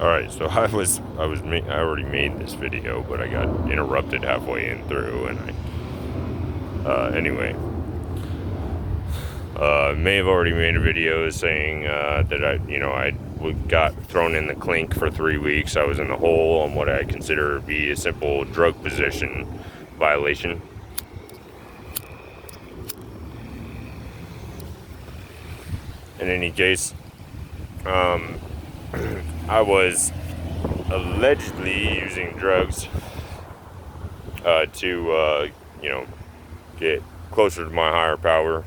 All right, so I already made this video, but I got interrupted halfway in through, and anyway, may have already made a video saying that I got thrown in the clink for 3 weeks. I was in the hole on what I consider to be a simple drug possession violation. In any case, I was allegedly using drugs to get closer to my higher power.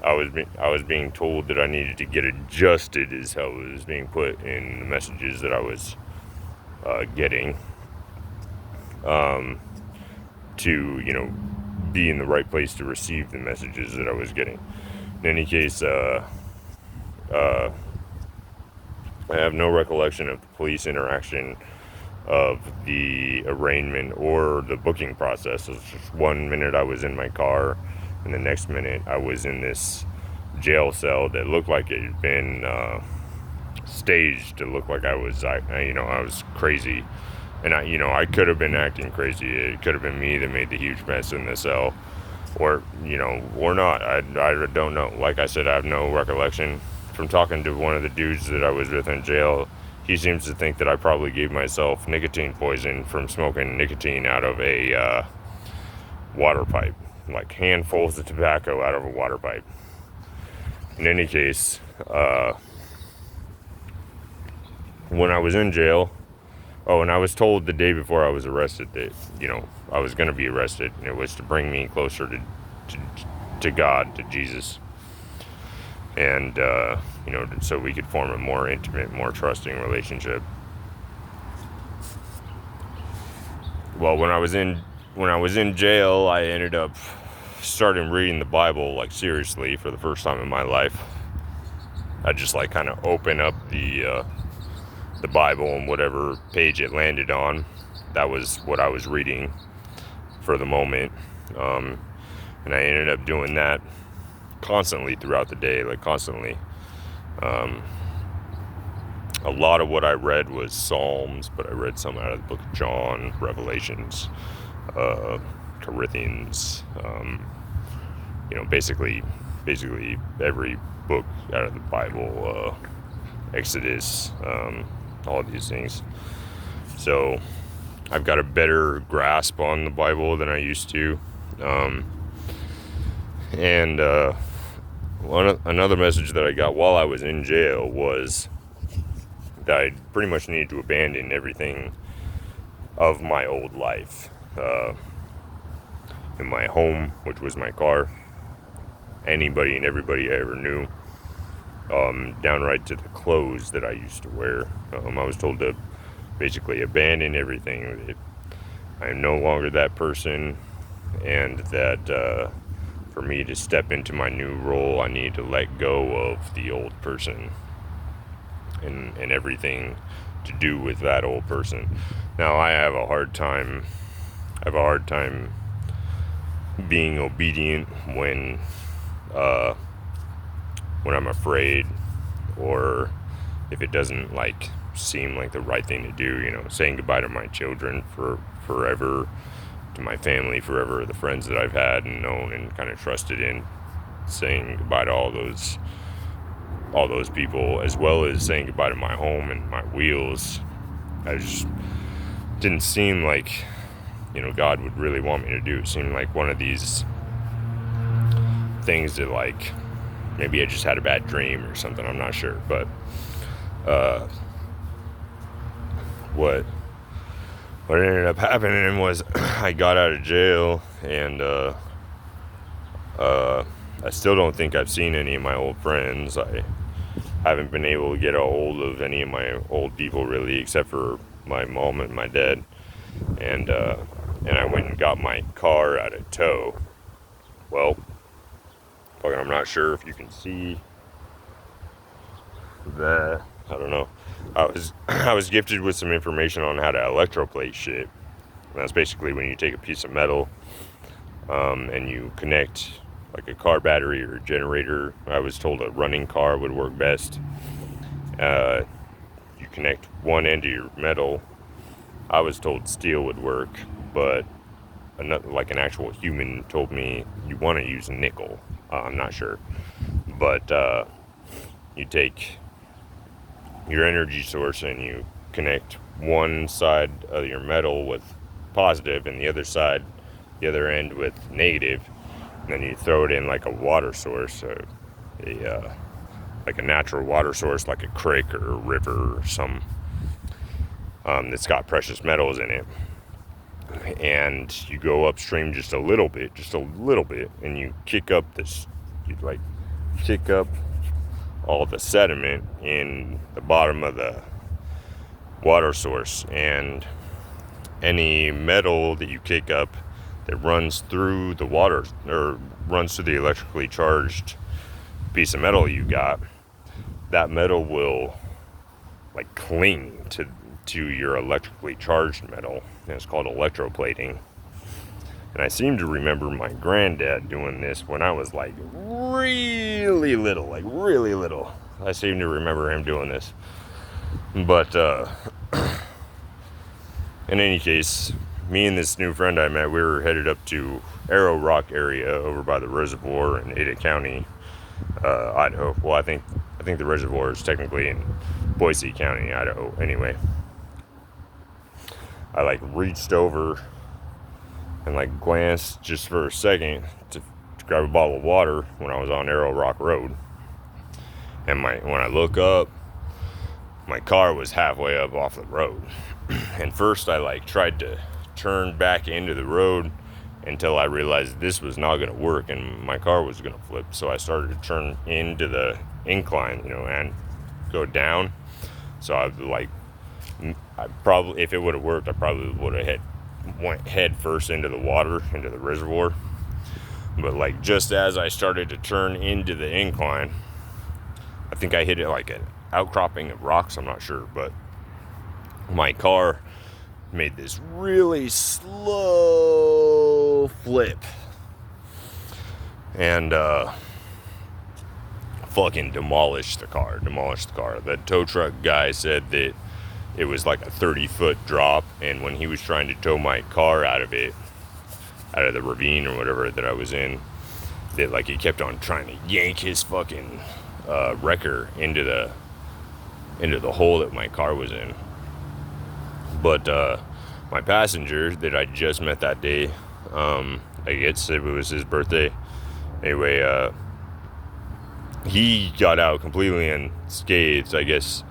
I was being told that I needed to get adjusted, is how it was being put in the messages that I was getting, to be in the right place to receive the messages that I was getting. In any case, I have no recollection of the police interaction of the arraignment or the booking process. It was just 1 minute I was in my car, and the next minute I was in this jail cell that looked like it had been staged to look like I was crazy. And I could have been acting crazy. It could have been me that made the huge mess in the cell, or or not. I don't know. Like I said, I have no recollection. From talking to one of the dudes that I was with in jail, he seems to think that I probably gave myself nicotine poison from smoking nicotine out of a water pipe, like handfuls of tobacco out of a water pipe. In any case, when I was in jail, and I was told the day before I was arrested that I was going to be arrested, and it was to bring me closer to God, to Jesus, and so we could form a more intimate, more trusting relationship. Well, when I was in jail, I ended up starting reading the Bible, like, seriously, for the first time in my life. I just kind of open up the Bible, and whatever page it landed on, that was what I was reading for the moment. And I ended up doing that constantly throughout the day, constantly. A lot of what I read was Psalms, but I read some out of the book of John, Revelations, Corinthians, basically every book out of the Bible, Exodus, all of these things. So I've got a better grasp on the Bible than I used to. Another message that I got while I was in jail was that I pretty much needed to abandon everything of my old life. In my home, which was my car, anybody and everybody I ever knew, downright to the clothes that I used to wear. I was told to basically abandon everything, that I am no longer that person, and that for me to step into my new role, I need to let go of the old person and everything to do with that old person. Now, I have a hard time being obedient when I'm afraid, or if it doesn't seem like the right thing to do. Saying goodbye to my children for forever, to my family forever, the friends that I've had and known and kind of trusted in, saying goodbye to all those people, as well as saying goodbye to my home and my wheels. I just didn't seem like God would really want me to do. It seemed like one of these things that maybe I just had a bad dream or something, I'm not sure. But what ended up happening was I got out of jail, and I still don't think I've seen any of my old friends. I haven't been able to get a hold of any of my old people, really, except for my mom and my dad. And I went and got my car out of tow. Well, I'm not sure if you can see that. I don't know. I was gifted with some information on how to electroplate shit. And that's basically when you take a piece of metal, and you connect a car battery or a generator. I was told a running car would work best. You connect one end of your metal. I was told steel would work, but like an actual human told me you want to use nickel. I'm not sure, but you take your energy source and you connect one side of your metal with positive and the other end with negative, and then you throw it in like a water source, like a natural water source, like a creek or a river or some that's got precious metals in it. And you go upstream just a little bit, and you kick up all the sediment in the bottom of the water source, and any metal that you kick up that runs through the water or runs through the electrically charged piece of metal you got, that metal will like cling to your electrically charged metal, and it's called electroplating. And I seem to remember my granddad doing this when I was like really little. I seem to remember him doing this. But in any case, me and this new friend I met, we were headed up to Arrow Rock area over by the reservoir in Ada County, Idaho. Well, I think the reservoir is technically in Boise County, Idaho. Anyway, I like reached over and like glanced just for a second to grab a bottle of water when I was on Arrow Rock Road. And when I look up, my car was halfway up off the road. And first I like tried to turn back into the road until I realized this was not going to work and my car was going to flip. So I started to turn into the incline, and go down. So I probably, if it would have worked, I probably would have went head first into the water, into the reservoir. But like just as I started to turn into the incline, I think I hit it like an outcropping of rocks, I'm not sure, but my car made this really slow flip and fucking demolished the car. The tow truck guy said that it was like a 30-foot drop, and when he was trying to tow my car out of the ravine or whatever that I was in, that like he kept on trying to yank his fucking wrecker into the hole that my car was in. But my passenger that I just met that day, I guess it was his birthday. Anyway, he got out completely unscathed. I guess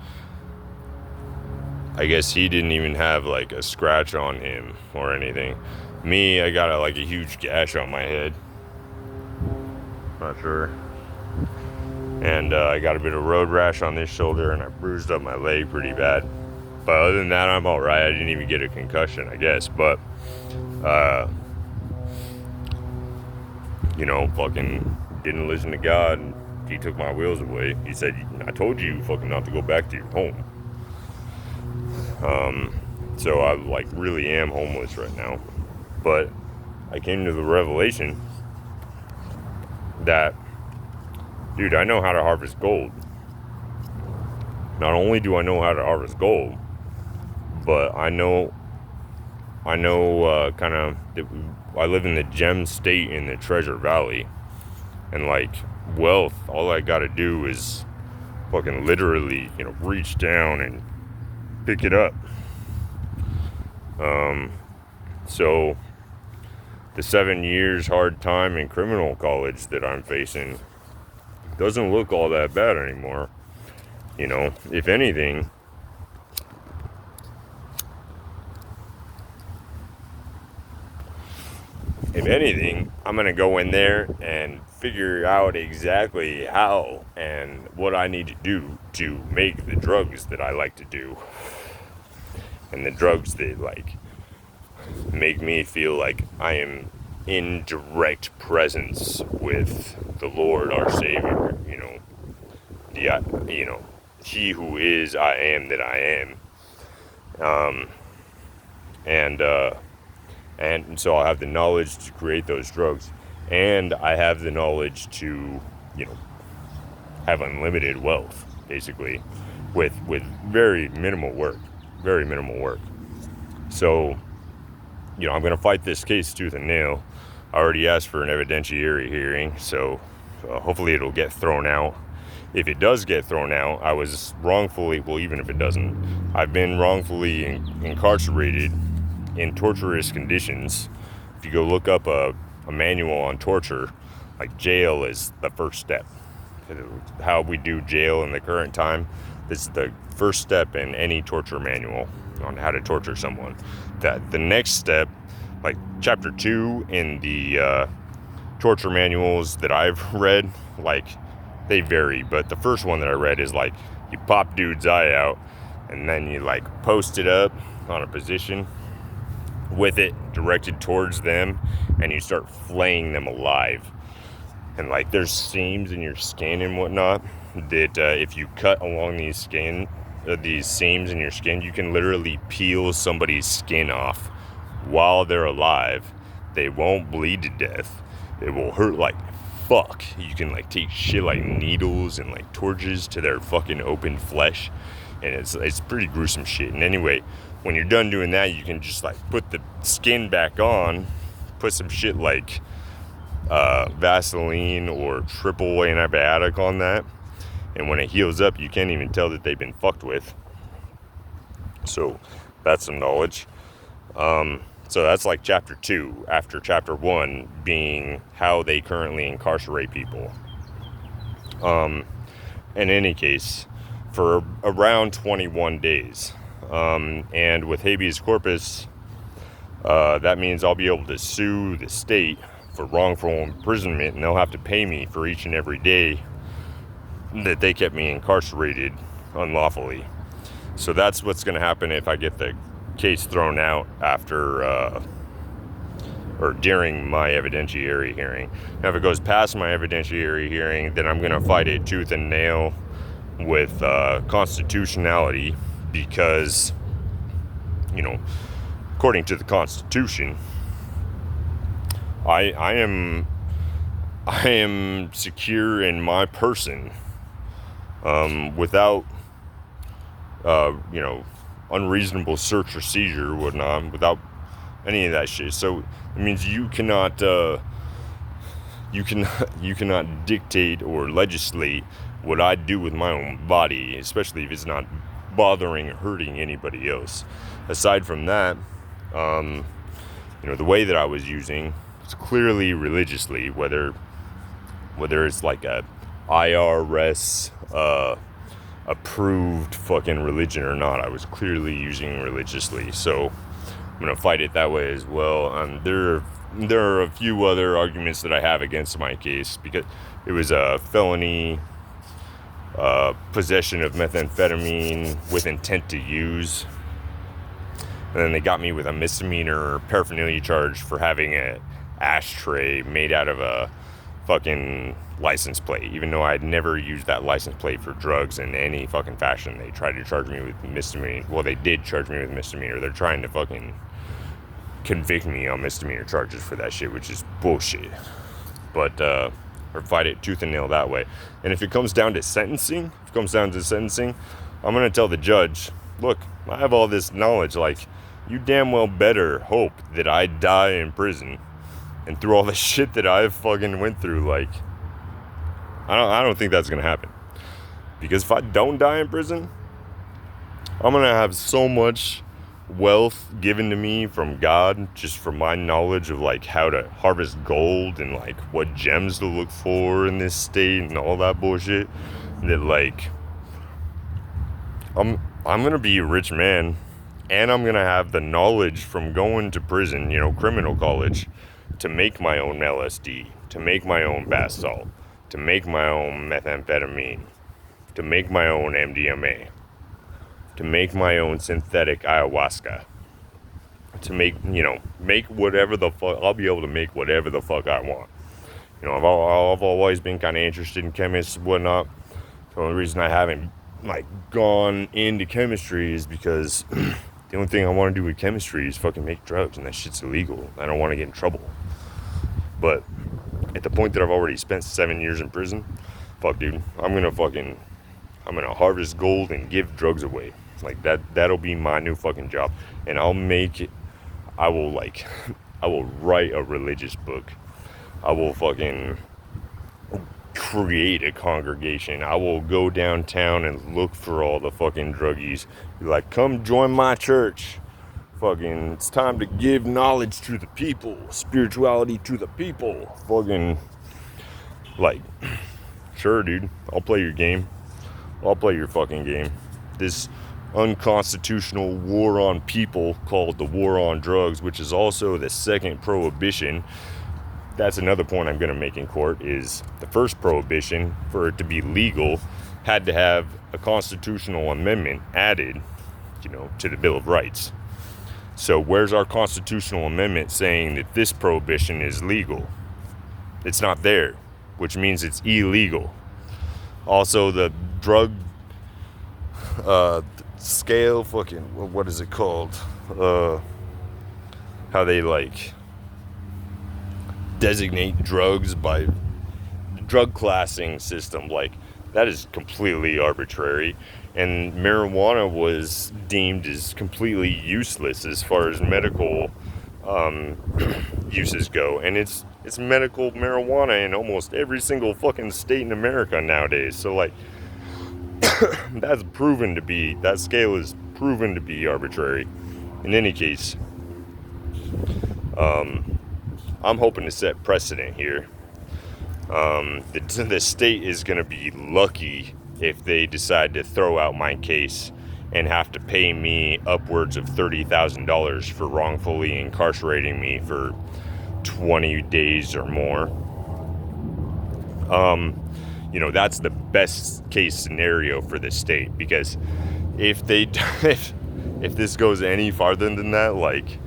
he didn't even have like a scratch on him or anything. Me, I got like a huge gash on my head. Not sure. And I got a bit of road rash on this shoulder, and I bruised up my leg pretty bad. But other than that, I'm alright. I didn't even get a concussion, I guess. But, fucking didn't listen to God. And he took my wheels away. He said, I told you fucking not to go back to your home. So I like really am homeless right now. But I came to the revelation that, dude, I know how to harvest gold. Not only do I know how to harvest gold, but I know kind of, I live in the gem state in the Treasure Valley. And like wealth, all I gotta do is fucking literally, reach down and pick it up. So the 7 years hard time in criminal college that I'm facing doesn't look all that bad anymore. If anything, I'm going to go in there and figure out exactly how and what I need to do to make the drugs that I like to do. And the drugs that like make me feel like I am in direct presence with the Lord, our Savior, He who is, I am that I am. And so I have the knowledge to create those drugs, and I have the knowledge to, have unlimited wealth, basically. with very minimal work. So, I'm going to fight this case tooth and nail. I already asked for an evidentiary hearing, so hopefully it'll get thrown out. If it does get thrown out, I was wrongfully, well, even if it doesn't, I've been wrongfully incarcerated in torturous conditions. If you go look up a manual on torture, like, jail is the first step. How we do jail in the current time, this is the first step in any torture manual on how to torture someone. That the next step, like chapter 2 in the torture manuals that I've read, like, they vary, but the first one that I read is like, you pop dude's eye out and then you like post it up on a position with it directed towards them, and you start flaying them alive. And like, there's seams in your skin and whatnot that if you cut along these seams in your skin, you can literally peel somebody's skin off while they're alive. They won't bleed to death. It will hurt like fuck. You can like take shit like needles and like torches to their fucking open flesh, and it's pretty gruesome shit. And anyway, when you're done doing that, you can just like put the skin back on, put some shit like Vaseline or triple antibiotic on that, and when it heals up, you can't even tell that they've been fucked with. So that's some knowledge. So that's like chapter 2, after chapter 1 being how they currently incarcerate people. In any case, for around 21 days. And with habeas corpus, that means I'll be able to sue the state for wrongful imprisonment, and they'll have to pay me for each and every day that they kept me incarcerated unlawfully. So that's what's going to happen if I get the case thrown out after or during my evidentiary hearing. Now, if it goes past my evidentiary hearing, then I'm going to fight it tooth and nail with constitutionality, because, according to the Constitution, I am secure in my person, without unreasonable search or seizure or whatnot, without any of that shit. So it means you cannot dictate or legislate what I do with my own body, especially if it's not bothering or hurting anybody else. Aside from that, the way that I was using was clearly religiously, whether it's like a IRS approved fucking religion or not, I was clearly using religiously. So I'm gonna fight it that way as well. There are a few other arguments that I have against my case, because it was a felony possession of methamphetamine with intent to use, and then they got me with a misdemeanor paraphernalia charge for having an ashtray made out of a fucking license plate, even though I'd never used that license plate for drugs in any fucking fashion. They tried to charge me with misdemeanor. Well, they did charge me with misdemeanor. They're trying to fucking convict me on misdemeanor charges for that shit, which is bullshit. But or fight it tooth and nail that way. And if it comes down to sentencing, I'm gonna tell the judge, look, I have all this knowledge, like, you damn well better hope that I die in prison, and through all the shit that I've fucking went through, like, I don't think that's gonna happen. Because if I don't die in prison, I'm gonna have so much wealth given to me from God, just from my knowledge of like how to harvest gold and like what gems to look for in this state and all that bullshit, that like I'm gonna be a rich man, and I'm gonna have the knowledge from going to prison, criminal college, to make my own LSD, to make my own bath salt, to make my own methamphetamine, to make my own MDMA, to make my own synthetic ayahuasca, to make whatever the fuck. I'll be able to make whatever the fuck I want. I've always been kind of interested in chemists and whatnot. The only reason I haven't like gone into chemistry is because the only thing I want to do with chemistry is fucking make drugs, and that shit's illegal. I don't want to get in trouble. But at the point that I've already spent 7 years in prison, fuck, dude, I'm gonna fucking I'm gonna harvest gold and give drugs away. Like that'll be my new fucking job. And I'll make it, I will like, I will write a religious book. I will fucking create a congregation. I will go downtown and look for all the fucking druggies. Be like, come join my church. Fucking, it's time to give knowledge to the people, spirituality to the people. Fucking, like, sure, dude, I'll play your game. I'll play your fucking game. This unconstitutional war on people called the war on drugs, which is also the second prohibition. That's another point I'm going to make in court, is the first prohibition, for it to be legal, had to have a constitutional amendment added, to the Bill of Rights. So where's our constitutional amendment saying that this prohibition is legal? It's not there, which means it's illegal. Also, the drug scale, fucking, what is it called? How they like designate drugs by the drug classing system, like that is completely arbitrary. And marijuana was deemed as completely useless as far as medical uses go. And it's medical marijuana in almost every single fucking state in America nowadays. So like, that scale is proven to be arbitrary. In any case, I'm hoping to set precedent here. The state is going to be lucky if they decide to throw out my case and have to pay me upwards of $30,000 for wrongfully incarcerating me for 20 days or more. That's the best case scenario for the state, because if this goes any farther than that, like,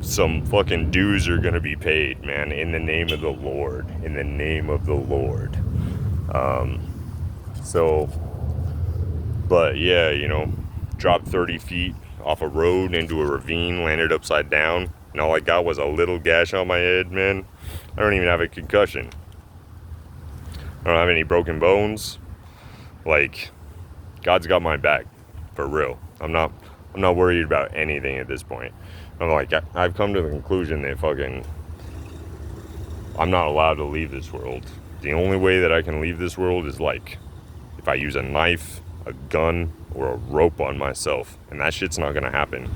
some fucking dues are gonna be paid, man, in the name of the Lord. In the name of the Lord. But yeah, dropped 30 feet off a road into a ravine, landed upside down, and all I got was a little gash on my head, man. I don't even have a concussion. I don't have any broken bones. Like, God's got my back, for real. I'm not worried about anything at this point. I'm like, I've come to the conclusion that I'm not allowed to leave this world. The only way that I can leave this world is like, if I use a knife, a gun, or a rope on myself, and that shit's not gonna happen.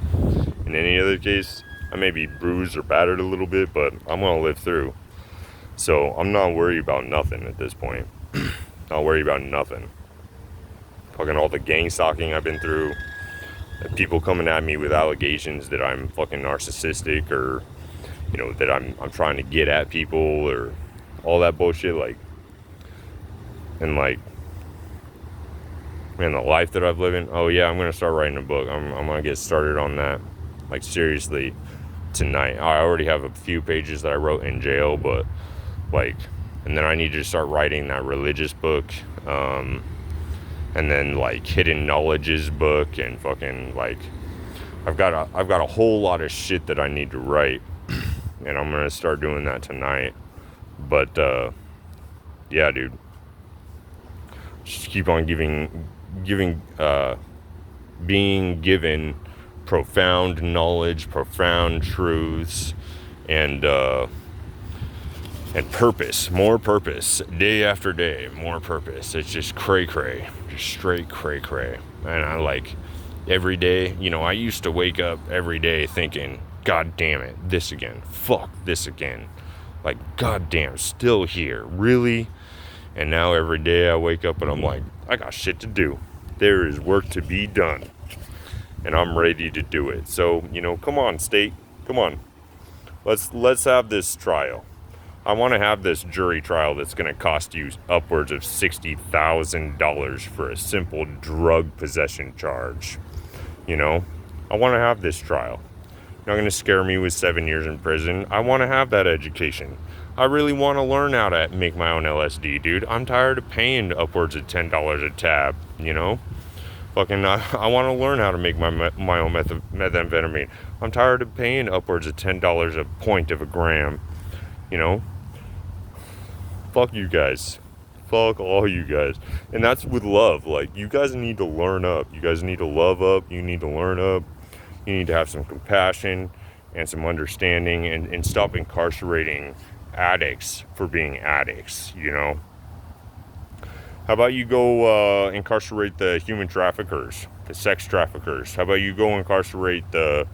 In any other case, I may be bruised or battered a little bit, but I'm gonna live through. So I'm not worried about nothing at this point. Not worried about nothing. Fucking all the gang stalking I've been through, people coming at me with allegations that I'm fucking narcissistic, or that I'm trying to get at people, or all that bullshit, like, and like, man, the life that I've lived in. Oh yeah, I'm gonna start writing a book. I'm gonna get started on that, like, seriously, tonight. I already have a few pages that I wrote in jail, but like, and then I need to start writing that religious book, and then like hidden knowledges book, and fucking like, I've got a whole lot of shit that I need to write, and I'm gonna start doing that tonight. But yeah, dude, just keep on being given profound knowledge, profound truths, and purpose, more purpose, day after day, more purpose. It's just cray-cray, just straight cray-cray. And I like, every day, I used to wake up every day thinking, God damn it, this again, fuck this again. Like, God damn, still here, really? And now every day I wake up and I'm like, I got shit to do. There is work to be done. And I'm ready to do it. So, come on, state, come on. Let's have this trial. I want to have this jury trial that's going to cost you upwards of $60,000 for a simple drug possession charge. I want to have this trial. You're not going to scare me with 7 years in prison. I want to have that education. I really want to learn how to make my own LSD, dude. I'm tired of paying upwards of $10 a tab, Fucking, I want to learn how to make my own methamphetamine. I'm tired of paying upwards of $10 a point of a gram, Fuck you guys. Fuck all you guys. And that's with love. Like, you guys need to learn up. You guys need to love up. You need to learn up. You need to have some compassion and some understanding, and stop incarcerating addicts for being addicts, you know? How about you go incarcerate the human traffickers, the sex traffickers? How about you go incarcerate the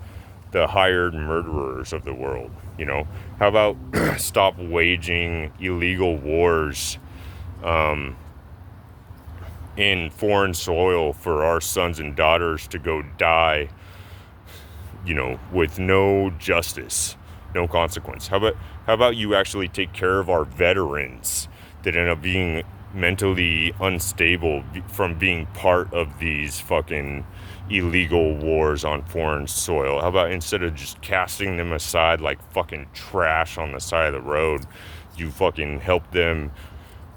hired murderers of the world, you know? How about stop waging illegal wars in foreign soil for our sons and daughters to go die, you know, with no justice, no consequence? How about you actually take care of our veterans that end up being mentally unstable from being part of these fucking illegal wars on foreign soil? How about, instead of just casting them aside like fucking trash on the side of the road, you fucking help them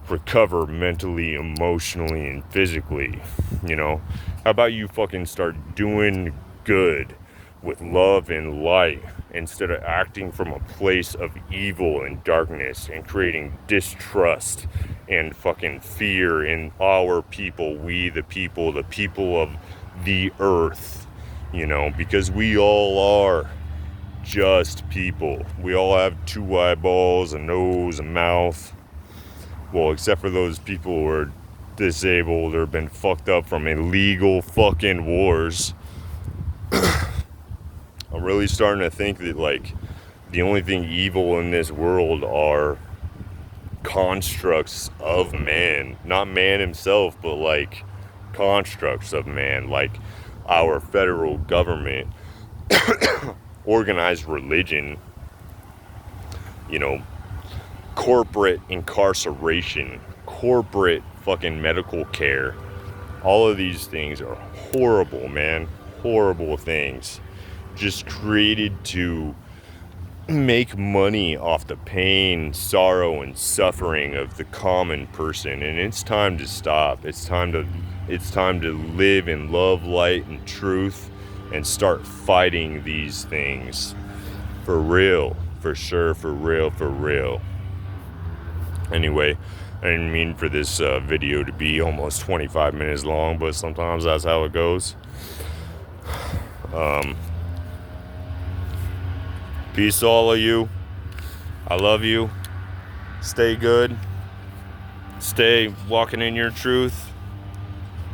recover mentally, emotionally, and physically, you know? How about you fucking start doing good with love and light, instead of acting from a place of evil and darkness and creating distrust and fucking fear in our people, we the people of the earth, you know? Because we all are just people. We all have 2 eyeballs, a nose, a mouth. Well, except for those people who are disabled or been fucked up from illegal fucking wars. I'm really starting to think that, like, the only thing evil in this world are constructs of man. Not man himself, but like constructs of man, like our federal government, organized religion, you know, corporate incarceration, corporate fucking medical care. All of these things are horrible, man. Horrible things. Just created to make money off the pain, sorrow, and suffering of the common person. And it's time to stop. It's time to live in love, light, and truth, and start fighting these things. For real. For sure. For real. For real. Anyway, I didn't mean for this video to be almost 25 minutes long, but sometimes that's how it goes. Peace to all of you. I love you. Stay good. Stay walking in your truth.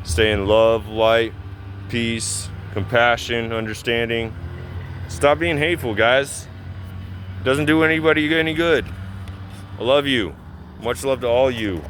Stay in love, light, peace, compassion, understanding. Stop being hateful, guys. It doesn't do anybody any good. I love you. Much love to all you.